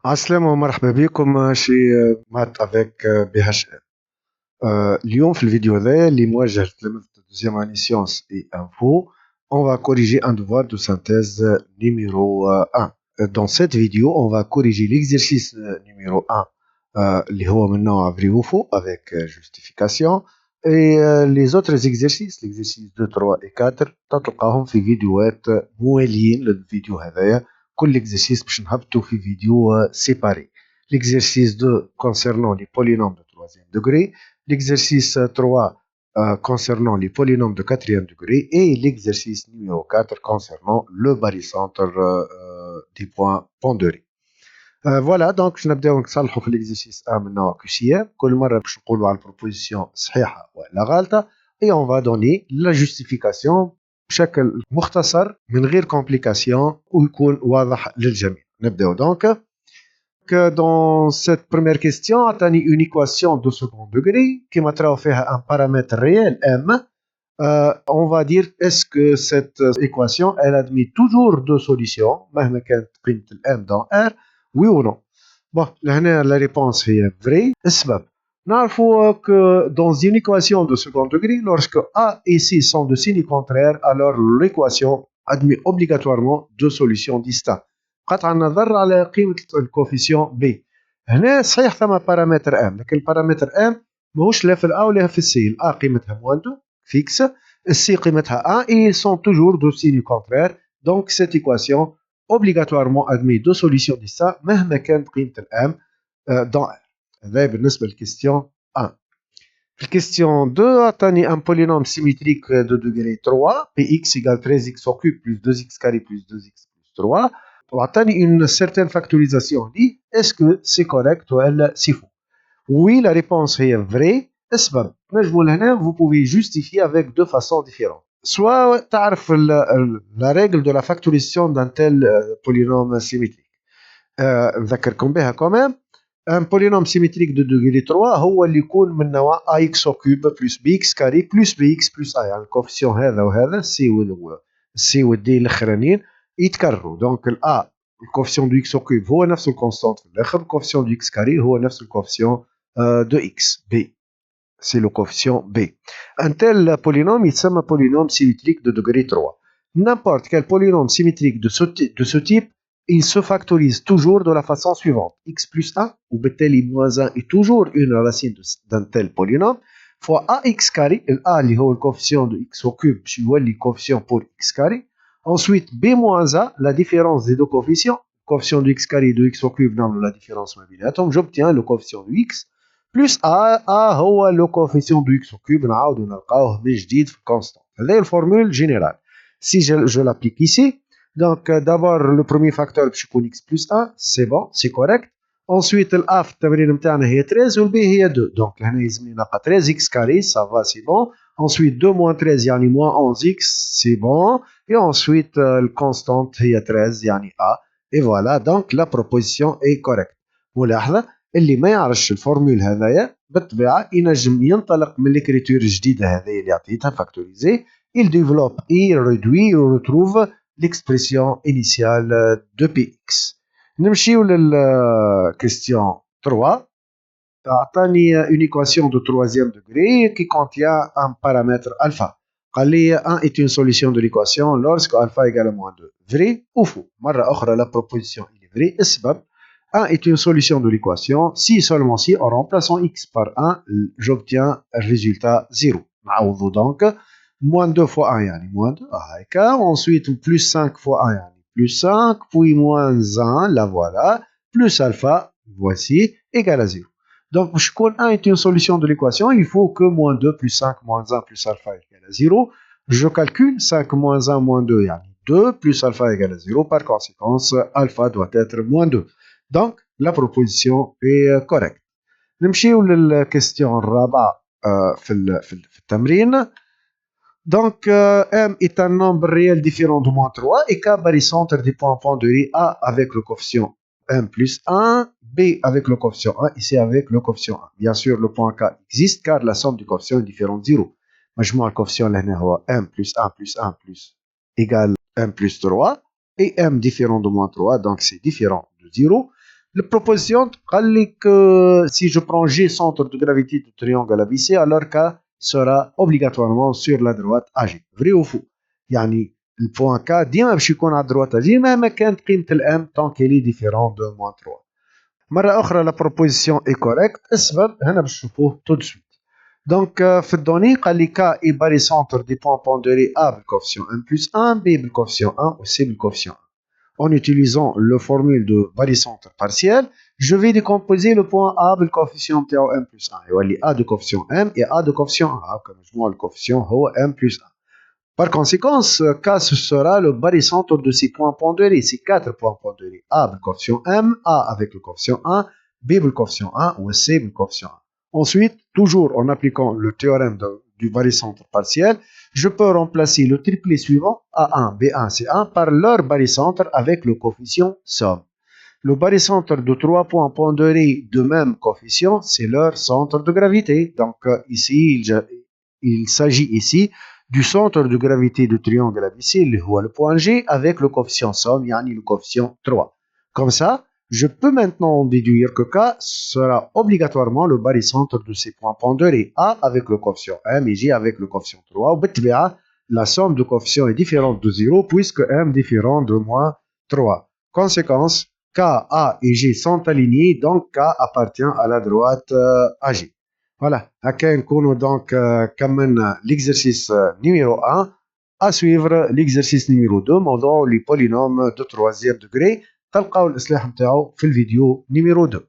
عسلامة ومرحبا بكم شي مات افيك بي اتش ام. اليوم في الفيديو هذايا اللي موجه لتلامذة دوزيام اني سيونس اي انفو on va corriger un devoir de synthèse numéro 1. Dans cette vidéo, on va corriger l'exercice numéro 1 اللي هو من نوع vrai ou faux avec justification et les autres exercices, l'exercice 2, 3 et 4 تلقاهم في فيديوهات مواليين للفيديو هذايا. كل exercice باش نهبطو في فيديو séparé. L'exercice 2 concernant les polynômes de troisième degré, l'exercice 3 concernant les polynômes de quatrième degré et l'exercice numéro 4 concernant le barycentre des points pondérés. Voilà, donc نبداو نصلحوا في l'exercice 1 من نوع QCM. كل مرة باش نقولوا على البروبوزيسيون صحيحة ولا غلطة et on va donner la justification بشكل مختصر من غير complication ويكون واضح للجميع. نبداو donc. Dans cette première question, on a une équation de second degré qui m'a fait un paramètre réel m. On va dire est-ce que cette équation elle admet toujours deux solutions, même quand m dans R, oui ou non. Bon, la réponse est vraie. Nous que dans une équation de second degré, lorsque A et C sont de signes contraires, alors l'équation admet obligatoirement deux solutions distinctes. قطع النظر على قيمة الكوفيسيون بي. هنا صحيح ثم بارامتر ام، لكن البارامتر ام ماهوش لا في الا ولا في السي. الا قيمتها موان 2 فيكس، السي قيمتها 1 et ils sont toujours de signe contraire. Donc cette équation obligatoirement admet deux solutions distinctes مهما كانت قيمة الام dans R. هذا بالنسبة للكيستيون 1. في الكيستيون 2 عطاني ان بولينوم سيميتريك دو دوغري 3 بي اكس égale 13x au cube plus 2x carré plus 2x plus 3 وعطاني une certaine factorisation دي. est-ce que c'est correct ولا c'est faux؟ Oui, la réponse est vraie. السبب نجمو لهنا vous pouvez justifier avec deux façons différentes. soit تعرف la règle de la factorisation d'un tel polynôme symétrique. نذكركم بها quand même. un polynôme symétrique de degré 3 هو اللي يكون من نوع ax au cube plus bx carré plus bx plus a. يعني الكوفيسيون هذا وهذا السي والدي الاخرانيين يتكرروا. دونك الأ الكوفيسيون دو إكس أو كوب هو نفس الكونستانت في الآخر، الكوفيسيون دو إكس كاري هو نفس الكوفيسيون دو إكس بي. سي لو كوفيسيون بي. ان تيل بولينوم يتسمى بولينوم سيميتريك دو دوغري 3. N'importe quel polynôme symétrique de ce type, il se factorise toujours de la façon suivante. x plus 1, ou بالتالي moins 1 est toujours une racine d'un tel polynôme, fois ax carré, a اللي هو الكوفيسيون دو x au cube باش يولي كوفيسيون pour x carré. Ensuite, b moins a, la différence des deux coefficients, coefficient de x carré et de x au cube, نعملوا la différence ما بيناتهم, j'obtiens le coefficient de x plus a هو le coefficient de x au cube نعاودوا نلقاوه من جديد في الكونستانت. هذه الفورمول جينيرال. Si je l'applique ici, donc d'abord le premier facteur باش يكون x plus 1, c'est bon, c'est correct. Ensuite الA في التمرين نتاعنا هي 13 والB هي 2. Donc هنا يلزمني نلقى 13x carré, ça va, c'est bon. Ensuite 2 moins 13 يعني moins 11x, c'est bon. Et ensuite le constante هي 13 يعني A. Et voilà, donc la proposition est correcte. ملاحظة اللي ما يعرفش الفورمول هذايا بالطبيعة ينجم ينطلق من l'écriture الجديدة هذه اللي عطيتها فاكتوريزي. Il développe, il réduit, il retrouve l'expression initiale de Px. نمشيو لل question 3. أعطاني une équation de troisième degré qui contient un paramètre alpha. قال لي 1 est une solution de l'équation lorsque alpha égale à moins 2. Vrai ou faux؟ مرة أخرى la proposition est vraie. السبب 1 est une solution de l'équation si seulement si en remplaçant x par 1 j'obtiens un résultat 0. نعوضو donc moins 2 fois 1 يعني moins 2 هكا. Ensuite plus 5 fois 1 يعني plus 5 puis moins 1 la voilà plus alpha voici égale à 0. Donc باش تكون 1 est une solution de l'équation il faut que moins 2 plus 5 moins 1 plus alpha égale à 0. Je calcule 5 moins 1 moins 2 يعني 2 plus alpha égale à 0. Par conséquence alpha doit être moins 2. Donc la proposition est correcte. نمشيو للكيستيون الرابعة في التمرين. Donc, m est un nombre réel différent de moins 3 et K barycentre des points pondérés A avec le coefficient m plus 1, B avec le coefficient 1 et C avec le coefficient 1. Bien sûr, le point K existe car la somme du coefficient est différente de 0. مجموع الكوفيسيون لهنا هو m plus 1 plus 1 plus égale m plus 3 et m différent de moins 3 donc c'est différent de 0. La proposition قال لك si je prends G centre de gravité du triangle ABC alors K sera obligatoirement sur la droite AG. Vrai ou faux؟ يعني البوان K ديما باش يكون على droite AG مهما كانت قيمة الام tant qu'elle est différente de moins 3. مرة أخرى لا بروبوزيسيون اي كوريكت. السبب هنا باش نشوفوه تو دو سويت. دونك في الدوني قال لي كا اي باري سونتر دي بوان بوندوري ا بالكوفيسيون 1 بلس 1 بي بالكوفيسيون 1 و سي بالكوفيسيون 1. En utilisant le formule de barycentre partiel, je vais décomposer le point A le coefficient de m plus 1. Il y a A de coefficient m et A de coefficient A. Comme je vois le coefficient m plus 1. Par conséquent, K ce sera le barycentre de ces points pondérés, ces 4 points pondérés. A le coefficient m, A avec le coefficient 1, B le coefficient 1 ou C le coefficient 1. Ensuite, toujours en appliquant le théorème du barycentre partiel, je peux remplacer le triplet suivant, A1, B1, C1, par leur barycentre avec le coefficient somme. Le barycentre de 3 points pondérés de même coefficient, c'est leur centre de gravité. Donc ici, il s'agit ici du centre de gravité du triangle ABC, le point G, avec le coefficient somme, yani le coefficient 3. Comme ça, je peux maintenant déduire que K sera obligatoirement le barycentre de ces points pondérés, A avec le coefficient M et G avec le coefficient 3. Ou la somme de coefficients est différente de 0 puisque M différent de moins 3. Conséquence, K, A et G sont alignés, donc K appartient à la droite AG. Voilà, donc l'exercice numéro 1. À suivre l'exercice numéro 2 موضوع les polynômes de troisième degré. تلقاو الإصلاح نتاعو في الفيديو numéro 2.